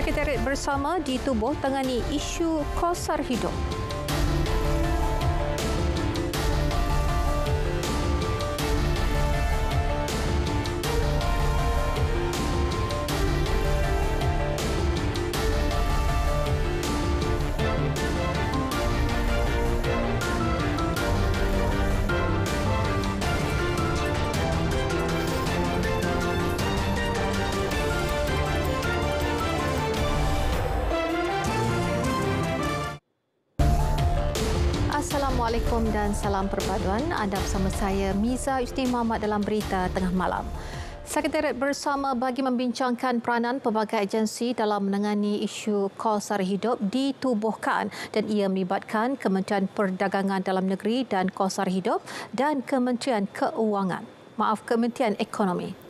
Sekretariat Bersama ditubuh tangani isu kosar hidup. Assalamualaikum dan salam perpaduan. Anda bersama saya, Miza Usni Muhammad dalam Berita Tengah Malam. Sekretariat Bersama bagi membincangkan peranan pelbagai agensi dalam menangani isu kos sara hidup ditubuhkan dan ia melibatkan Kementerian Perdagangan Dalam Negeri dan Kos Sara Hidup dan Kementerian Kementerian Ekonomi.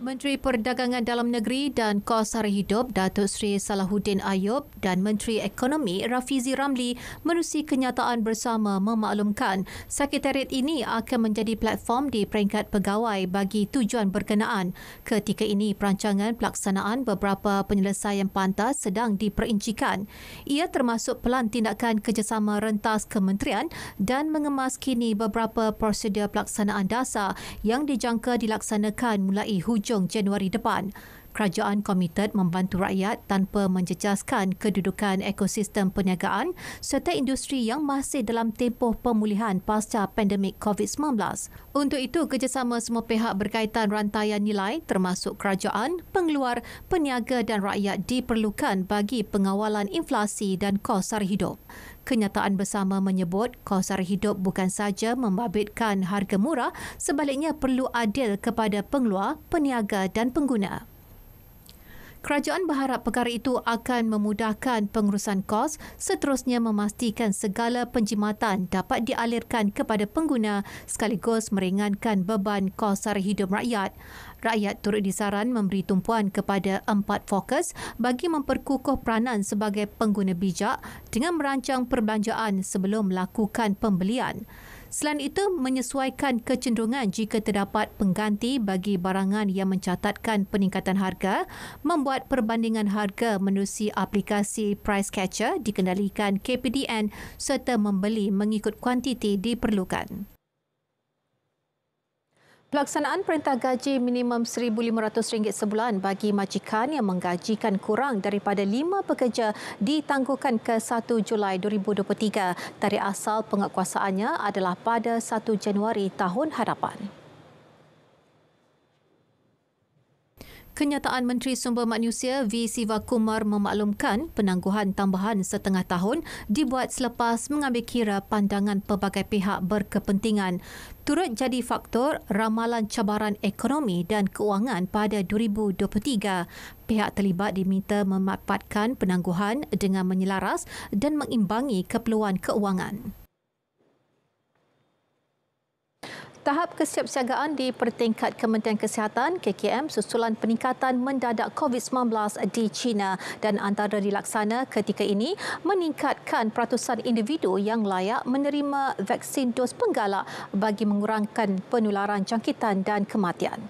Menteri Perdagangan Dalam Negeri dan Kos Sara Hidup Datuk Seri Salahuddin Ayub dan Menteri Ekonomi Rafizi Ramli menerusi kenyataan bersama memaklumkan sekretariat ini akan menjadi platform di peringkat pegawai bagi tujuan berkenaan. Ketika ini perancangan pelaksanaan beberapa penyelesaian pantas sedang diperincikan. Ia termasuk pelan tindakan kerjasama rentas kementerian dan mengemas kini beberapa prosedur pelaksanaan dasar yang dijangka dilaksanakan mulai hujung Januari depan. Kerajaan komited membantu rakyat tanpa menjejaskan kedudukan ekosistem perniagaan serta industri yang masih dalam tempoh pemulihan pasca pandemik COVID-19. Untuk itu, kerjasama semua pihak berkaitan rantaian nilai termasuk kerajaan, pengeluar, peniaga dan rakyat diperlukan bagi pengawalan inflasi dan kos sara hidup. Kenyataan bersama menyebut kos sara hidup bukan saja membabitkan harga murah, sebaliknya perlu adil kepada pengeluar, peniaga dan pengguna. Kerajaan berharap perkara itu akan memudahkan pengurusan kos, seterusnya memastikan segala penjimatan dapat dialirkan kepada pengguna sekaligus meringankan beban kos sara hidup rakyat. Rakyat turut disaran memberi tumpuan kepada 4 fokus bagi memperkukuh peranan sebagai pengguna bijak dengan merancang perbelanjaan sebelum melakukan pembelian. Selain itu, menyesuaikan kecenderungan jika terdapat pengganti bagi barangan yang mencatatkan peningkatan harga, membuat perbandingan harga menerusi aplikasi Price Catcher dikendalikan KPDN serta membeli mengikut kuantiti diperlukan. Pelaksanaan Perintah Gaji Minimum RM1,500 sebulan bagi majikan yang menggajikan kurang daripada 5 pekerja ditangguhkan ke 1 Julai 2023. Tarikh asal penguatkuasaannya adalah pada 1 Januari tahun hadapan. Kenyataan Menteri Sumber Manusia V. Sivakumar memaklumkan penangguhan tambahan setengah tahun dibuat selepas mengambil kira pandangan pelbagai pihak berkepentingan. Turut jadi faktor ramalan cabaran ekonomi dan keuangan pada 2023. Pihak terlibat diminta memanfaatkan penangguhan dengan menyelaras dan mengimbangi keperluan keuangan. Tahap kesiapsiagaan di peringkat Kementerian Kesihatan KKM susulan peningkatan mendadak COVID-19 di China dan antara dilaksana ketika ini meningkatkan peratusan individu yang layak menerima vaksin dos penggalak bagi mengurangkan penularan jangkitan dan kematian.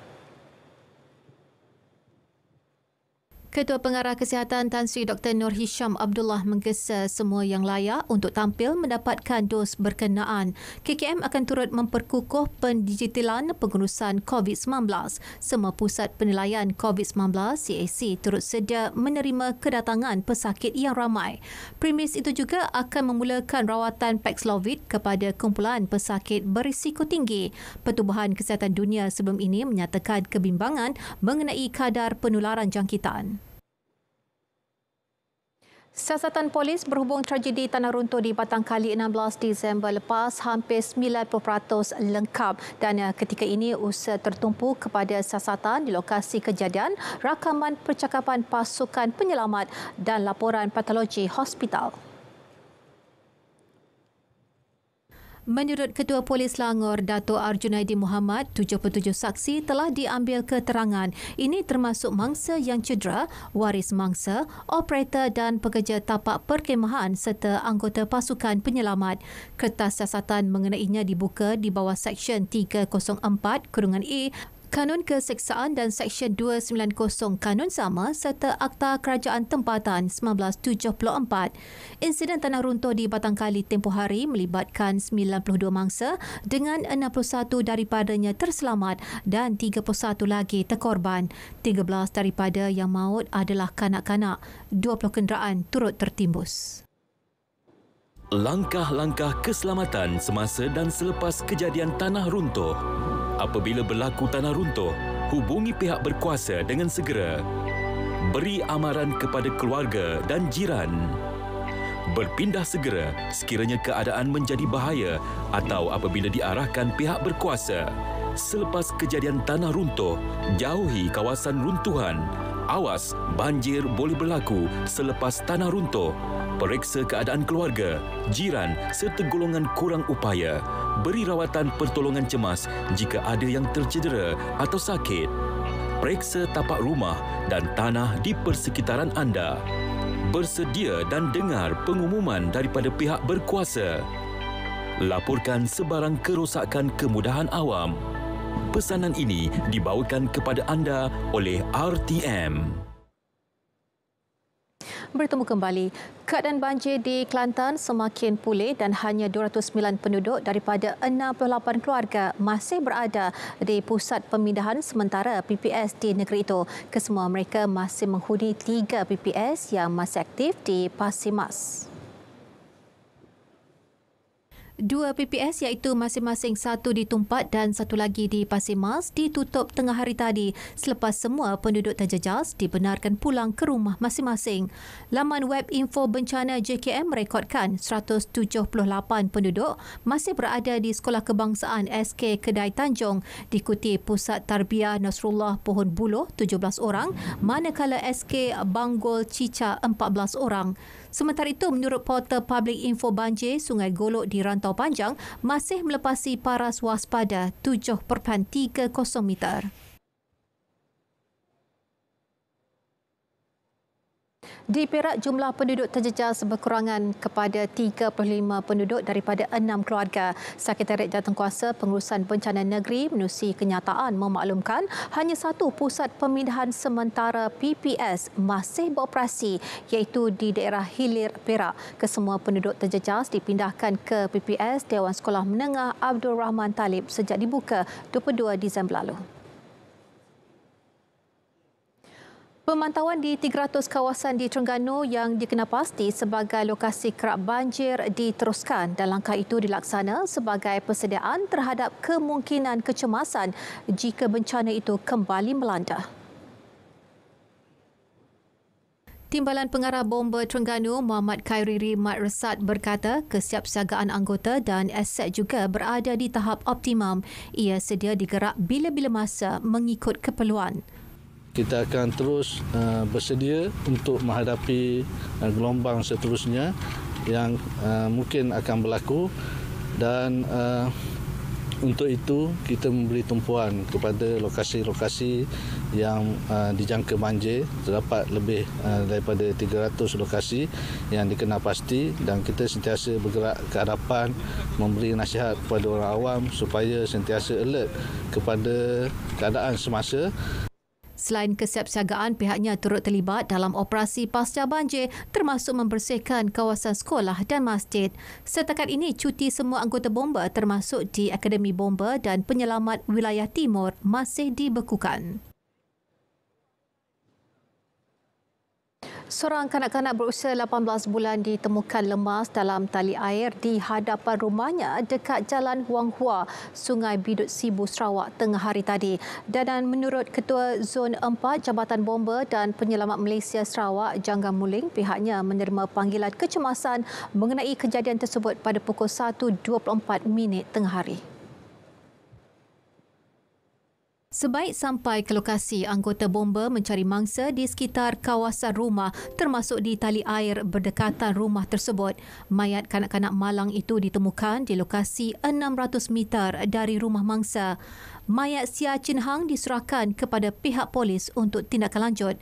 Ketua Pengarah Kesihatan Tan Sri Dr. Nur Hisham Abdullah menggesa semua yang layak untuk tampil mendapatkan dos berkenaan. KKM akan turut memperkukuh pendigitalan pengurusan COVID-19. Semua pusat penilaian COVID-19 CAC turut sedia menerima kedatangan pesakit yang ramai. Premis itu juga akan memulakan rawatan Paxlovid kepada kumpulan pesakit berisiko tinggi. Pertubuhan Kesihatan Dunia sebelum ini menyatakan kebimbangan mengenai kadar penularan jangkitan. Siasatan polis berhubung tragedi tanah runtuh di Batangkali 16 Disember lepas hampir 90% lengkap dan ketika ini usaha tertumpu kepada siasatan di lokasi kejadian, rakaman percakapan pasukan penyelamat dan laporan patologi hospital. Menurut Ketua Polis Selangor, Dato' Arjunaidi Muhammad, 77 saksi telah diambil keterangan. Ini termasuk mangsa yang cedera, waris mangsa, operator dan pekerja tapak perkhemahan serta anggota pasukan penyelamat. Kertas siasatan mengenainya dibuka di bawah Seksyen 304-A Kanun Keseksaan dan Seksyen 290 Kanun Sama serta Akta Kerajaan Tempatan 1974. Insiden tanah runtuh di Batangkali tempoh hari melibatkan 92 mangsa dengan 61 daripadanya terselamat dan 31 lagi terkorban. 13 daripada yang maut adalah kanak-kanak. 20 kenderaan turut tertimbus. Langkah-langkah keselamatan semasa dan selepas kejadian tanah runtuh. Apabila berlaku tanah runtuh, hubungi pihak berkuasa dengan segera. Beri amaran kepada keluarga dan jiran. Berpindah segera sekiranya keadaan menjadi bahaya atau apabila diarahkan pihak berkuasa. Selepas kejadian tanah runtuh, jauhi kawasan runtuhan. Awas, banjir boleh berlaku selepas tanah runtuh. Periksa keadaan keluarga, jiran serta golongan kurang upaya. Beri rawatan pertolongan cemas jika ada yang tercedera atau sakit. Periksa tapak rumah dan tanah di persekitaran anda. Bersedia dan dengar pengumuman daripada pihak berkuasa. Laporkan sebarang kerosakan kemudahan awam. Pesanan ini dibawakan kepada anda oleh RTM. Bertemu kembali. Keadaan banjir di Kelantan semakin pulih dan hanya 209 penduduk daripada 68 keluarga masih berada di pusat pemindahan sementara PPS di negeri itu. Kesemua mereka masih menghuni 3 PPS yang masih aktif di Pasir Mas. 2 PPS iaitu masing-masing satu di Tumpat dan satu lagi di Pasir Mas ditutup tengah hari tadi selepas semua penduduk terjejas dibenarkan pulang ke rumah masing-masing. Laman web info bencana JKM merekodkan 178 penduduk masih berada di Sekolah Kebangsaan SK Kedai Tanjung diikuti Pusat Tarbiyah Nasrullah Pohon Buloh 17 orang manakala SK Banggol Cica 14 orang. Sementara itu, menurut portal Public Info Banjir, Sungai Golok di Rantau Panjang masih melepasi paras waspada 7.30 meter. Di Perak, jumlah penduduk terjejas berkurangan kepada 35 penduduk daripada 6 keluarga. Sekretariat Jawatankuasa Pengurusan Bencana Negeri menerusi kenyataan memaklumkan hanya satu pusat pemindahan sementara PPS masih beroperasi iaitu di daerah Hilir, Perak. Kesemua penduduk terjejas dipindahkan ke PPS Dewan Sekolah Menengah Abdul Rahman Talib sejak dibuka 22 Disember lalu. Pemantauan di 300 kawasan di Terengganu yang dikenal pasti sebagai lokasi kerap banjir diteruskan dan langkah itu dilaksana sebagai persediaan terhadap kemungkinan kecemasan jika bencana itu kembali melanda. Timbalan Pengarah Bomba Terengganu Muhammad Khairiri Mat Resat berkata kesiapsiagaan anggota dan aset juga berada di tahap optimum. Ia sedia digerak bila-bila masa mengikut keperluan. Kita akan terus bersedia untuk menghadapi gelombang seterusnya yang mungkin akan berlaku dan untuk itu kita memberi tumpuan kepada lokasi-lokasi yang dijangka banjir. Terdapat lebih daripada 300 lokasi yang dikenal pasti dan kita sentiasa bergerak ke hadapan memberi nasihat kepada orang awam supaya sentiasa alert kepada keadaan semasa. Selain kesiapsiagaan, pihaknya turut terlibat dalam operasi pasca banjir termasuk membersihkan kawasan sekolah dan masjid. Setakat ini, cuti semua anggota bomba termasuk di Akademi Bomba dan Penyelamat Wilayah Timur masih dibekukan. Seorang kanak-kanak berusia 18 bulan ditemukan lemas dalam tali air di hadapan rumahnya dekat Jalan Huang Hua, Sungai Bidut Sibu, Sarawak tengah hari tadi. Dan menurut Ketua Zon 4 Jabatan Bomba dan Penyelamat Malaysia Sarawak, Janggang Muling, pihaknya menerima panggilan kecemasan mengenai kejadian tersebut pada pukul 1.24 tengah hari. Sebaik sampai ke lokasi, anggota bomba mencari mangsa di sekitar kawasan rumah termasuk di tali air berdekatan rumah tersebut. Mayat kanak-kanak malang itu ditemukan di lokasi 600 meter dari rumah mangsa. Mayat Sia Chin Hang diserahkan kepada pihak polis untuk tindakan lanjut.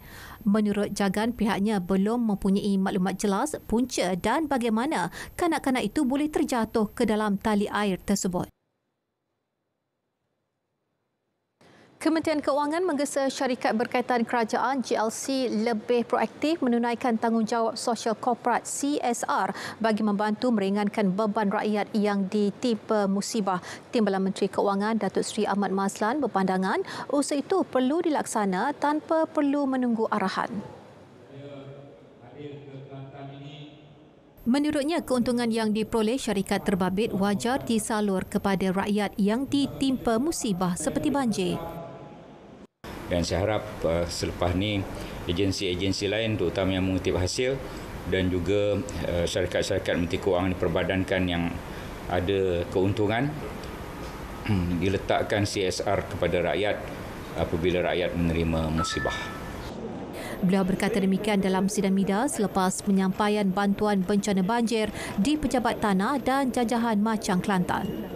Menurut Jagan, pihaknya belum mempunyai maklumat jelas punca dan bagaimana kanak-kanak itu boleh terjatuh ke dalam tali air tersebut. Kementerian Keuangan menggesa syarikat berkaitan kerajaan GLC lebih proaktif menunaikan tanggungjawab sosial korporat CSR bagi membantu meringankan beban rakyat yang ditimpa musibah. Timbalan Menteri Keuangan Datuk Seri Ahmad Mazlan berpandangan usaha itu perlu dilaksana tanpa perlu menunggu arahan. Menurutnya, keuntungan yang diperoleh syarikat terbabit wajar disalur kepada rakyat yang ditimpa musibah seperti banjir. Dan saya harap selepas ini agensi-agensi lain terutama yang mengutip hasil dan juga syarikat-syarikat Menteri Keuangan diperbadankan yang ada keuntungan diletakkan CSR kepada rakyat apabila rakyat menerima musibah. Beliau berkata demikian dalam sidang media selepas penyampaian bantuan bencana banjir di Pejabat Tanah dan Jajahan Machang, Kelantan.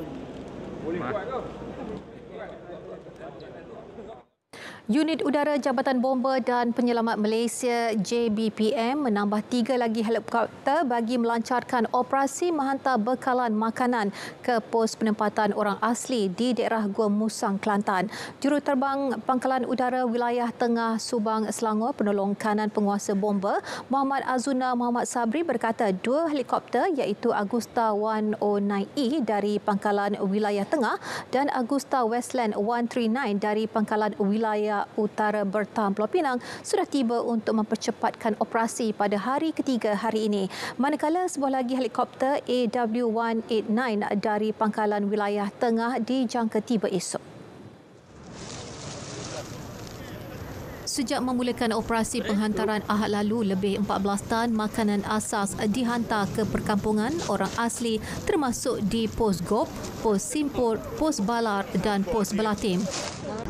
Unit Udara Jabatan Bomba dan Penyelamat Malaysia JBPM menambah 3 lagi helikopter bagi melancarkan operasi menghantar bekalan makanan ke pos penempatan orang asli di daerah Gua Musang, Kelantan. Juruterbang Pangkalan Udara Wilayah Tengah Subang, Selangor, penolong kanan penguasa bomba Muhammad Azuna Muhammad Sabri berkata 2 helikopter iaitu Agusta 109E dari Pangkalan Wilayah Tengah dan Agusta Westland 139 dari Pangkalan Wilayah Utara Bertam, Pulau Pinang sudah tiba untuk mempercepatkan operasi pada hari ketiga hari ini. Manakala sebuah lagi helikopter AW189 dari Pangkalan Wilayah Tengah dijangka tiba esok. Sejak memulakan operasi penghantaran Ahad lalu, lebih 14 tan makanan asas dihantar ke perkampungan orang asli termasuk di Pos Gop, Pos Simpur, Pos Balar dan Pos Belatim.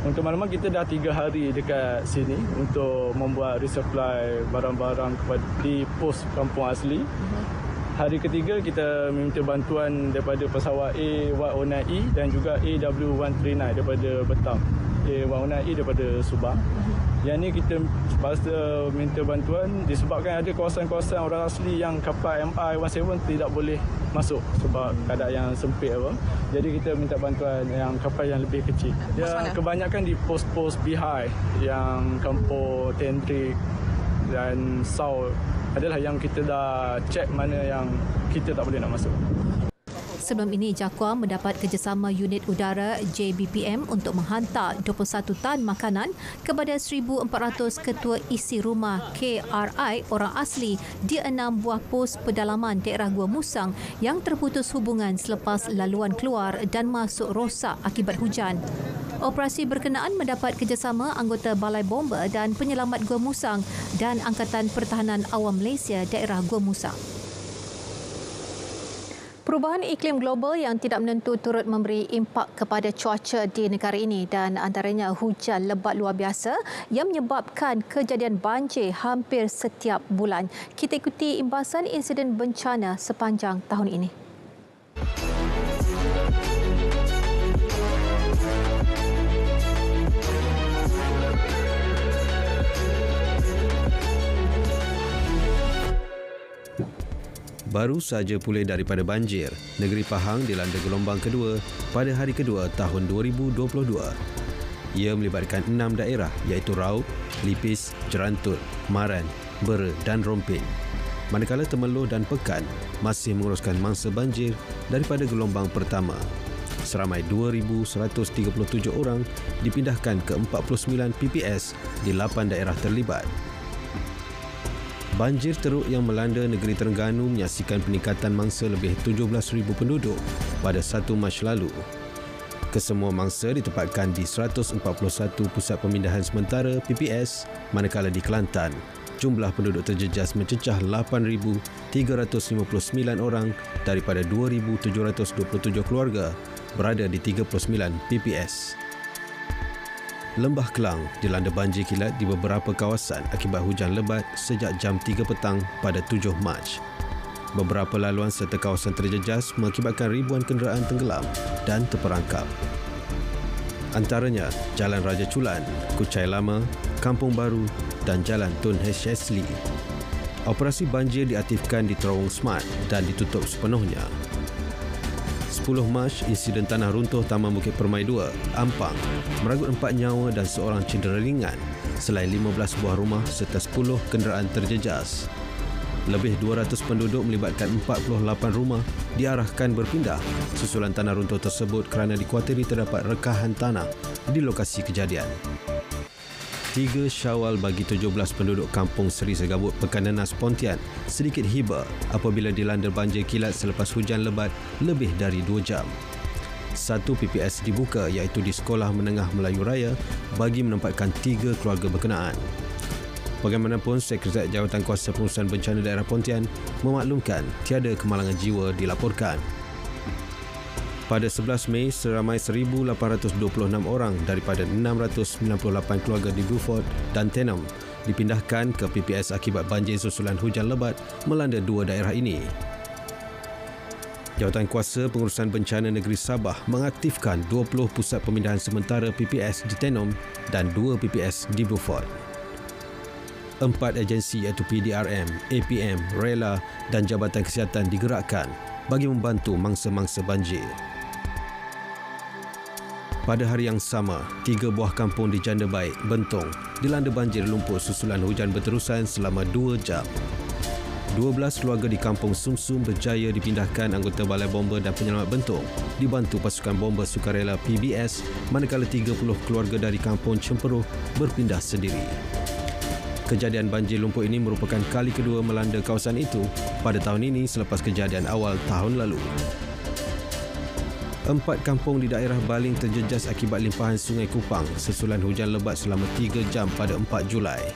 Untuk maklumat, kita dah 3 hari dekat sini untuk membuat resupply barang-barang di pos kampung asli. Hari ketiga kita meminta bantuan daripada pesawat A109E dan juga AW139 daripada Bertam. A109E daripada Subang. Yang ni kita pasal minta bantuan disebabkan ada kawasan-kawasan orang asli yang kapal MI-17 tidak boleh masuk sebab keadaan yang sempit apa. Jadi kita minta bantuan yang kapal yang lebih kecil. Dia kebanyakan di pos-pos Bihai yang Kampung Tentrik dan Sau adalah yang kita dah cek mana yang kita tak boleh nak masuk. Sebelum ini, JAKUA mendapat kerjasama unit udara JBPM untuk menghantar 21 tan makanan kepada 1,400 ketua isi rumah KRI orang asli di 6 buah pos pedalaman daerah Gua Musang yang terputus hubungan selepas laluan keluar dan masuk rosak akibat hujan. Operasi berkenaan mendapat kerjasama anggota Balai Bomba dan Penyelamat Gua Musang dan Angkatan Pertahanan Awam Malaysia daerah Gua Musang. Perubahan iklim global yang tidak menentu turut memberi impak kepada cuaca di negara ini dan antaranya hujan lebat luar biasa yang menyebabkan kejadian banjir hampir setiap bulan. Kita ikuti imbasan insiden bencana sepanjang tahun ini. Baru saja pulih daripada banjir, negeri Pahang dilanda gelombang kedua pada hari kedua tahun 2022. Ia melibatkan 6 daerah iaitu Raub, Lipis, Jerantut, Maran, Bera dan Rompin. Manakala Temerloh dan Pekan masih menguruskan mangsa banjir daripada gelombang pertama. Seramai 2,137 orang dipindahkan ke 49 PPS di 8 daerah terlibat. Banjir teruk yang melanda negeri Terengganu menyaksikan peningkatan mangsa lebih 17,000 penduduk pada 1 Mac lalu. Kesemua mangsa ditempatkan di 141 pusat pemindahan sementara PPS, manakala di Kelantan, jumlah penduduk terjejas mencecah 8,359 orang daripada 2,727 keluarga berada di 39 PPS. Lembah Kelang dilanda banjir kilat di beberapa kawasan akibat hujan lebat sejak jam 3 petang pada 7 Mac. Beberapa laluan serta kawasan terjejas mengakibatkan ribuan kenderaan tenggelam dan terperangkap. Antaranya Jalan Raja Chulan, Kuchai Lama, Kampung Baru dan Jalan Tun Hesley. Operasi banjir diaktifkan di Terowong Smart dan ditutup sepenuhnya. 10 Mac, insiden tanah runtuh Taman Bukit Permai 2, Ampang, meranggut 4 nyawa dan seorang cedera ringan, selain 15 buah rumah serta 10 kenderaan terjejas. Lebih 200 penduduk melibatkan 48 rumah diarahkan berpindah susulan tanah runtuh tersebut kerana dikuatiri terdapat rekahan tanah di lokasi kejadian. 3 Syawal bagi 17 penduduk kampung Seri Segabut, Pekan Nenas, Pontian sedikit hiba apabila dilanda banjir kilat selepas hujan lebat lebih dari 2 jam. 1 PPS dibuka iaitu di Sekolah Menengah Melayu Raya bagi menempatkan 3 keluarga berkenaan. Bagaimanapun, Sekretariat Jawatan Kuasa Pengurusan Bencana Daerah Pontian memaklumkan tiada kemalangan jiwa dilaporkan. Pada 11 Mei, seramai 1,826 orang daripada 698 keluarga di Beaufort dan Tenom dipindahkan ke PPS akibat banjir susulan hujan lebat melanda 2 daerah ini. Jawatan Kuasa Pengurusan Bencana Negeri Sabah mengaktifkan 20 pusat pemindahan sementara PPS di Tenom dan 2 PPS di Beaufort. 4 agensi iaitu PDRM, APM, Rela dan Jabatan Kesihatan digerakkan bagi membantu mangsa-mangsa banjir. Pada hari yang sama, 3 buah kampung di Janda Baik, Bentong dilanda banjir lumpur susulan hujan berterusan selama 2 jam. 12 keluarga di kampung Sumsum berjaya dipindahkan anggota Balai Bomba dan Penyelamat Bentong dibantu pasukan bomba sukarela PBS, manakala 30 keluarga dari kampung Cemperuh berpindah sendiri. Kejadian banjir lumpur ini merupakan kali kedua melanda kawasan itu pada tahun ini selepas kejadian awal tahun lalu. 4 kampung di daerah Baling terjejas akibat limpahan Sungai Kupang susulan hujan lebat selama 3 jam pada 4 Julai.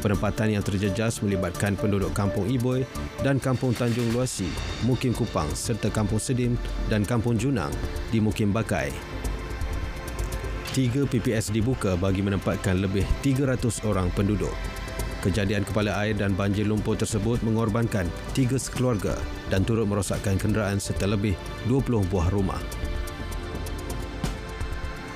Penempatan yang terjejas melibatkan penduduk Kampung Iboy dan Kampung Tanjung Luasi, Mukim Kupang serta Kampung Sedim dan Kampung Junang di Mukim Bakai. 3 PPS dibuka bagi menempatkan lebih 300 orang penduduk. Kejadian kepala air dan banjir lumpur tersebut mengorbankan 3 sekeluarga dan turut merosakkan kenderaan serta lebih 20 buah rumah.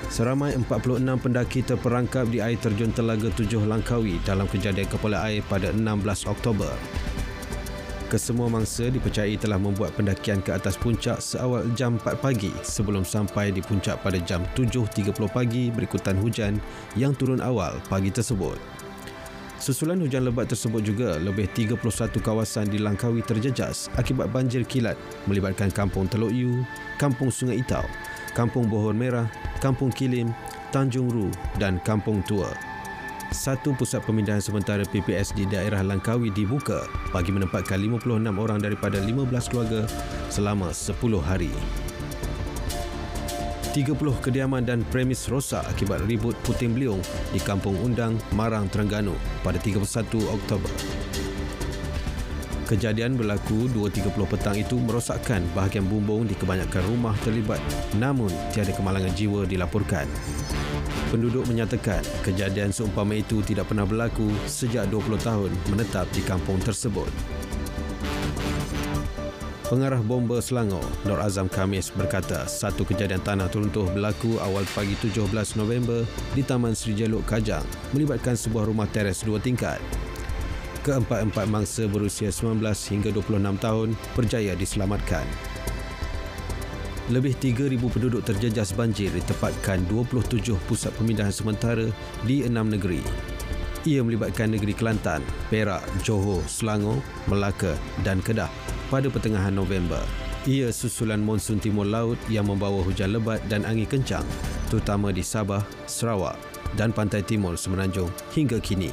Seramai 46 pendaki terperangkap di air terjun Telaga 7 Langkawi dalam kejadian kepala air pada 16 Oktober. Kesemua mangsa dipercayai telah membuat pendakian ke atas puncak seawal jam 4 pagi sebelum sampai di puncak pada jam 7.30 pagi berikutan hujan yang turun awal pagi tersebut. Susulan hujan lebat tersebut juga lebih 31 kawasan di Langkawi terjejas akibat banjir kilat melibatkan Kampung Teluk Yu, Kampung Sungai Itau, Kampung Bohor Merah, Kampung Kilim, Tanjung Ru dan Kampung Tua. 1 pusat pemindahan sementara PPS di daerah Langkawi dibuka bagi menempatkan 56 orang daripada 15 keluarga selama 10 hari. 30 kediaman dan premis rosak akibat ribut puting beliung di Kampung Undang, Marang, Terengganu pada 31 Oktober. Kejadian berlaku 2.30 petang itu merosakkan bahagian bumbung di kebanyakan rumah terlibat namun tiada kemalangan jiwa dilaporkan. Penduduk menyatakan kejadian seumpama itu tidak pernah berlaku sejak 20 tahun menetap di kampung tersebut. Pengarah Bomba Selangor, Nur Azam Khamis berkata 1 kejadian tanah runtuh berlaku awal pagi 17 November di Taman Seri Jeluk Kajang melibatkan sebuah rumah teres 2 tingkat. Keempat-empat mangsa berusia 19 hingga 26 tahun berjaya diselamatkan. Lebih 3,000 penduduk terjejas banjir ditempatkan 27 pusat pemindahan sementara di 6 negeri. Ia melibatkan negeri Kelantan, Perak, Johor, Selangor, Melaka dan Kedah pada pertengahan November. Ia susulan monsun timur laut yang membawa hujan lebat dan angin kencang, terutama di Sabah, Sarawak dan pantai timur Semenanjung hingga kini.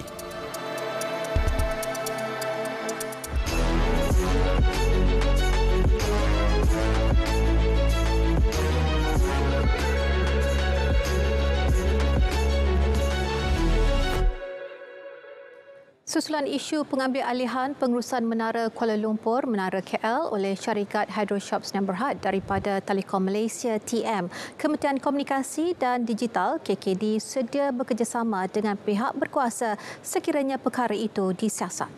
Susulan isu pengambil alihan pengurusan Menara Kuala Lumpur, Menara KL oleh syarikat Hydroshop Sdn Bhd daripada Telekom Malaysia TM, Kementerian Komunikasi dan Digital KKD sedia bekerjasama dengan pihak berkuasa sekiranya perkara itu disiasat.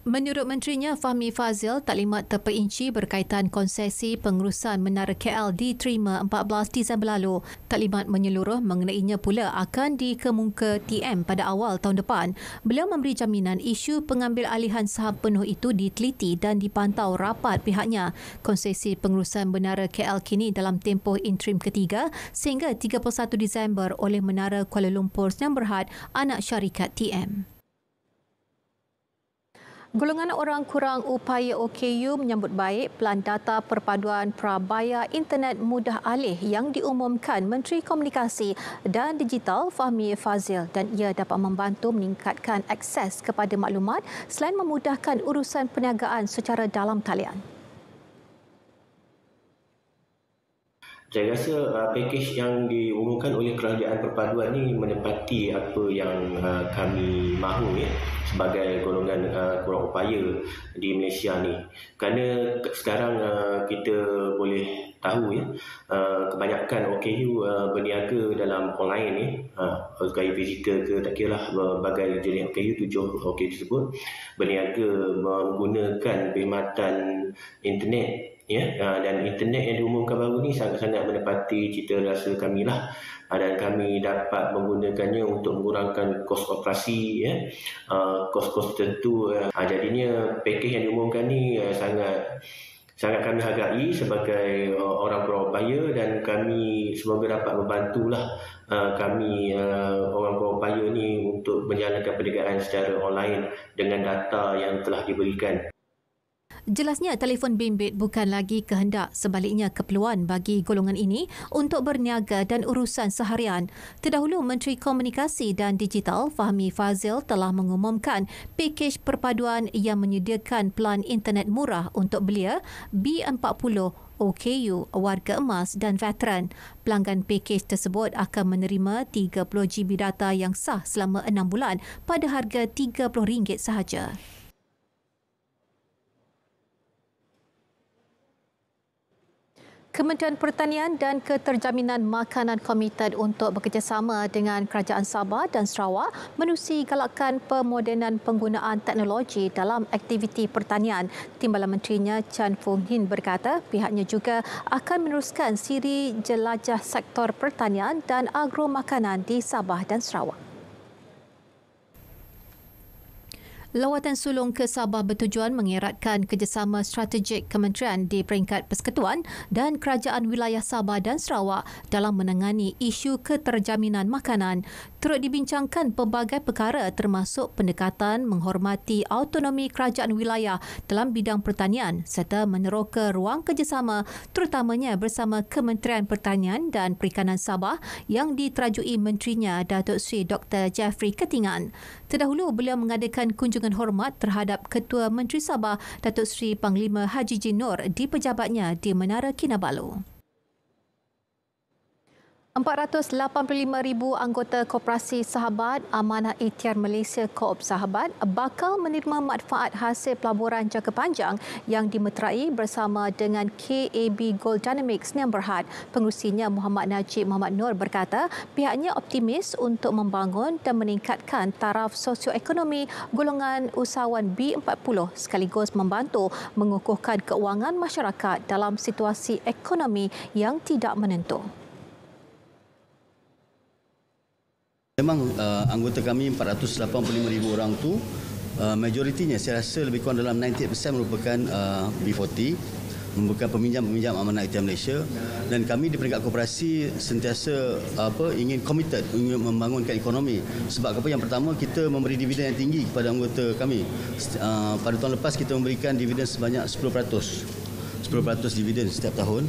Menurut Menterinya Fahmi Fadzil, taklimat terperinci berkaitan konsesi pengurusan Menara KL diterima 14 Disember lalu. Taklimat menyeluruh mengenainya pula akan dikemuka TM pada awal tahun depan. Beliau memberi jaminan isu pengambil alihan saham penuh itu diteliti dan dipantau rapat pihaknya. Konsesi pengurusan Menara KL kini dalam tempoh interim ketiga sehingga 31 Disember oleh Menara Kuala Lumpur Sdn Bhd, anak syarikat TM. Golongan orang kurang upaya OKU menyambut baik pelan data perpaduan prabayar internet mudah alih yang diumumkan Menteri Komunikasi dan Digital Fahmi Fadzil dan ia dapat membantu meningkatkan akses kepada maklumat selain memudahkan urusan perniagaan secara dalam talian. Saya rasa pakej yang diumumkan oleh Kerajaan Perpaduan ini menepati apa yang kami mahu sebagai golongan kurang upaya di Malaysia ni. Kerana sekarang kita boleh tahu kebanyakan OKU berniaga dalam online ni, gaya fizikal ke tak kira lah berbagai jenis OKU, 7 OKU tersebut berniaga menggunakan perkhidmatan internet. Dan internet yang diumumkan baru ni sangat-sangat menepati cita rasa kami lah, dan kami dapat menggunakannya untuk mengurangkan kos operasi, kos-kos tertentu. Jadinya pakej yang diumumkan ni sangat kami hargai sebagai orang kurang upaya dan kami semoga dapat membantulah kami orang kurang upaya ni untuk menjalankan perniagaan secara online dengan data yang telah diberikan. Jelasnya, telefon bimbit bukan lagi kehendak, sebaliknya keperluan bagi golongan ini untuk berniaga dan urusan seharian. Terdahulu, Menteri Komunikasi dan Digital Fahmi Fadzil telah mengumumkan pakej perpaduan yang menyediakan pelan internet murah untuk belia B40, OKU, warga emas dan veteran. Pelanggan pakej tersebut akan menerima 30 GB data yang sah selama 6 bulan pada harga RM30 sahaja. Kementerian Pertanian dan Keterjaminan Makanan komited untuk bekerjasama dengan Kerajaan Sabah dan Sarawak menerusi galakan pemodenan penggunaan teknologi dalam aktiviti pertanian. Timbalan Menterinya Chan Fung Hin berkata pihaknya juga akan meneruskan siri jelajah sektor pertanian dan agro makanan di Sabah dan Sarawak. Lawatan sulung ke Sabah bertujuan mengeratkan kerjasama strategik kementerian di peringkat persekutuan dan kerajaan wilayah Sabah dan Sarawak dalam menangani isu keterjaminan makanan. Turut dibincangkan pelbagai perkara termasuk pendekatan menghormati autonomi kerajaan wilayah dalam bidang pertanian serta meneroka ruang kerjasama terutamanya bersama Kementerian Pertanian dan Perikanan Sabah yang diterajui Menterinya Datuk Seri Dr. Jeffrey Ketingan. Terdahulu beliau mengadakan kunjungan hormat terhadap Ketua Menteri Sabah Datuk Seri Panglima Haji Jin Noor di pejabatnya di Menara Kinabalu. 485,000 anggota Koperasi Sahabat Amanah Ikhtiar Malaysia Koop Sahabat bakal menerima manfaat hasil pelaburan jangka panjang yang dimeterai bersama dengan KAB Gold Dynamics Sdn Bhd. Pengerusinya Muhammad Najib Muhammad Noor berkata pihaknya optimis untuk membangun dan meningkatkan taraf sosioekonomi golongan usahawan B40 sekaligus membantu mengukuhkan keuangan masyarakat dalam situasi ekonomi yang tidak menentu. Memang anggota kami 485,000 orang tu majoritinya saya rasa lebih kurang dalam 98% merupakan B40, merupakan peminjam Amanah Ikhtiar Malaysia, dan kami di peringkat koperasi sentiasa ingin committed ingin membangunkan ekonomi. Sebab apa? Yang pertama, kita memberi dividen yang tinggi kepada anggota kami. Pada tahun lepas kita memberikan dividen sebanyak 10% dividen setiap tahun.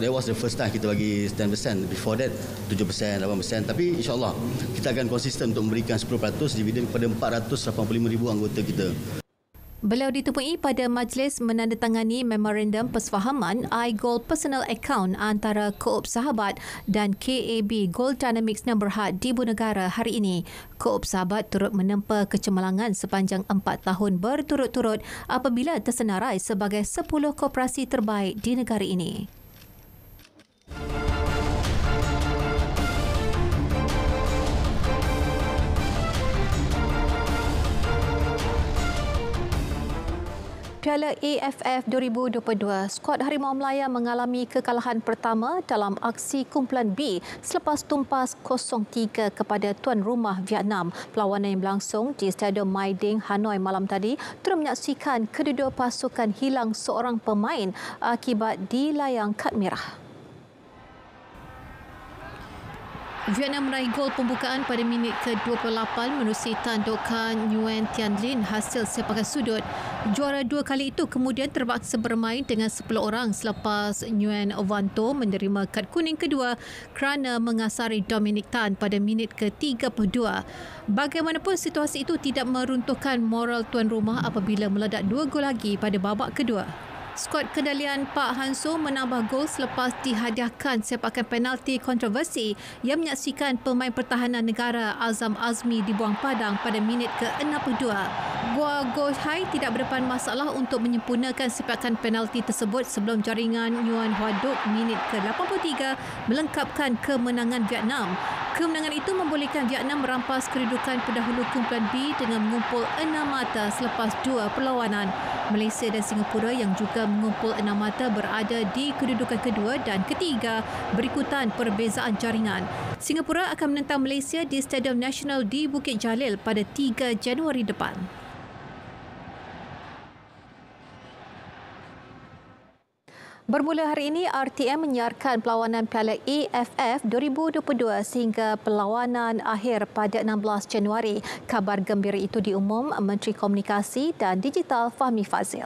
That was the first time kita bagi 10%. Before that 7%, 8%. Tapi insyaAllah kita akan konsisten untuk memberikan 10% dividen kepada 485,000 anggota kita. Beliau ditemui pada majlis menandatangani memorandum persefahaman iGold Personal Account antara Koop Sahabat dan KAB Gold Dynamics Sdn Bhd di Ibu Negara hari ini. Koop Sahabat turut menempa kecemerlangan sepanjang 4 tahun berturut-turut apabila tersenarai sebagai 10 koperasi terbaik di negara ini. Piala AFF 2022, skuad Harimau Melaya mengalami kekalahan pertama dalam aksi kumpulan B selepas tumpas 0-3 kepada tuan rumah Vietnam. Perlawanan yang berlangsung di Stadium Mai Ding, Hanoi malam tadi turut menyaksikan kedua-dua pasukan hilang seorang pemain akibat dilayang kad merah. Vietnam meraih gol pembukaan pada minit ke-28 menerusi tandukan Nguyen Tian Lin hasil sepakan sudut. Juara dua kali itu kemudian terpaksa bermain dengan 10 orang selepas Nguyen Ovanto menerima kad kuning kedua kerana mengasari Dominic Tan pada minit ke-32. Bagaimanapun situasi itu tidak meruntuhkan moral tuan rumah apabila meledak 2 gol lagi pada babak kedua. Skuad kendalian Pak Hanso menambah gol selepas dihadiahkan sepakan penalti kontroversi yang menyaksikan pemain pertahanan negara Azam Azmi dibuang padang pada minit ke-62. Gua Go Hai tidak berdepan masalah untuk menyempurnakan sepakan penalti tersebut sebelum jaringan Nguyen Hoa Duc minit ke-83 melengkapkan kemenangan Vietnam. Kemenangan itu membolehkan Vietnam merampas kedudukan pendahulu kumpulan B dengan mengumpul 6 mata selepas 2 perlawanan. Malaysia dan Singapura yang juga mengumpul 6 mata berada di kedudukan kedua dan ketiga berikutan perbezaan jaringan. Singapura akan menentang Malaysia di Stadium Nasional di Bukit Jalil pada 3 Januari depan. Bermula hari ini, RTM menyiarkan perlawanan Piala AFF 2022 sehingga perlawanan akhir pada 16 Januari. Kabar gembira itu diumum Menteri Komunikasi dan Digital Fahmi Fadzil.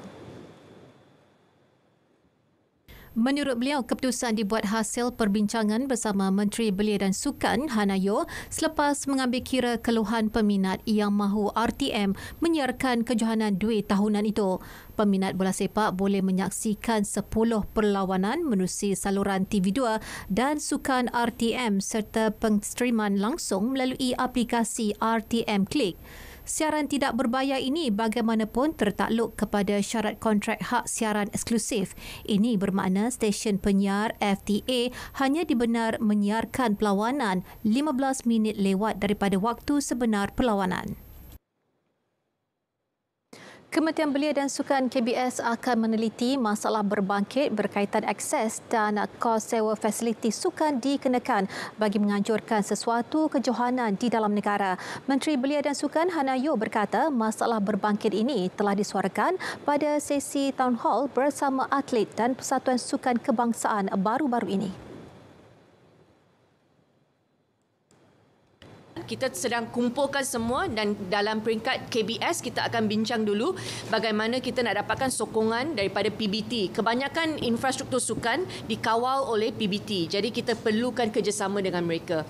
Menurut beliau, keputusan dibuat hasil perbincangan bersama Menteri Belia dan Sukan Hanayo selepas mengambil kira keluhan peminat yang mahu RTM menyiarkan kejohanan duit tahunan itu. Peminat bola sepak boleh menyaksikan 10 perlawanan menerusi saluran TV2 dan sukan RTM serta penstreaman langsung melalui aplikasi RTM Click. Siaran tidak berbayar ini bagaimanapun tertakluk kepada syarat kontrak hak siaran eksklusif. Ini bermakna stesen penyiar FTA hanya dibenar menyiarkan perlawanan 15 minit lewat daripada waktu sebenar perlawanan. Kementerian Belia dan Sukan KBS akan meneliti masalah berbangkit berkaitan akses dan kos sewa fasiliti sukan dikenakan bagi menganjurkan sesuatu kejohanan di dalam negara. Menteri Belia dan Sukan Hanayo berkata masalah berbangkit ini telah disuarakan pada sesi town hall bersama atlet dan Persatuan Sukan Kebangsaan baru-baru ini. Kita sedang kumpulkan semua dan dalam peringkat KBS kita akan bincang dulu bagaimana kita nak dapatkan sokongan daripada PBT. Kebanyakan infrastruktur sukan dikawal oleh PBT. Jadi kita perlukan kerjasama dengan mereka.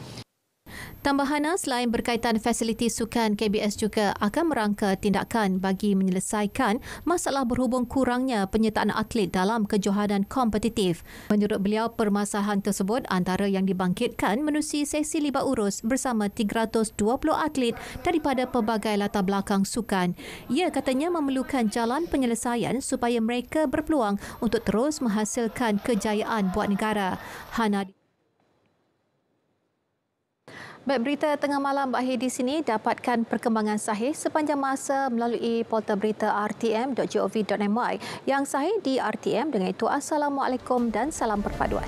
Tambahannya, selain berkaitan fasiliti sukan, KBS juga akan merangka tindakan bagi menyelesaikan masalah berhubung kurangnya penyertaan atlet dalam kejohanan kompetitif. Menurut beliau, permasalahan tersebut antara yang dibangkitkan menerusi sesi libat urus bersama 320 atlet daripada pelbagai latar belakang sukan. Ia katanya memerlukan jalan penyelesaian supaya mereka berpeluang untuk terus menghasilkan kejayaan buat negara. Baik, berita tengah malam berakhir di sini. Dapatkan perkembangan sahih sepanjang masa melalui portal berita rtm.gov.my yang sahih di RTM. Dengan itu, Assalamualaikum dan salam perpaduan.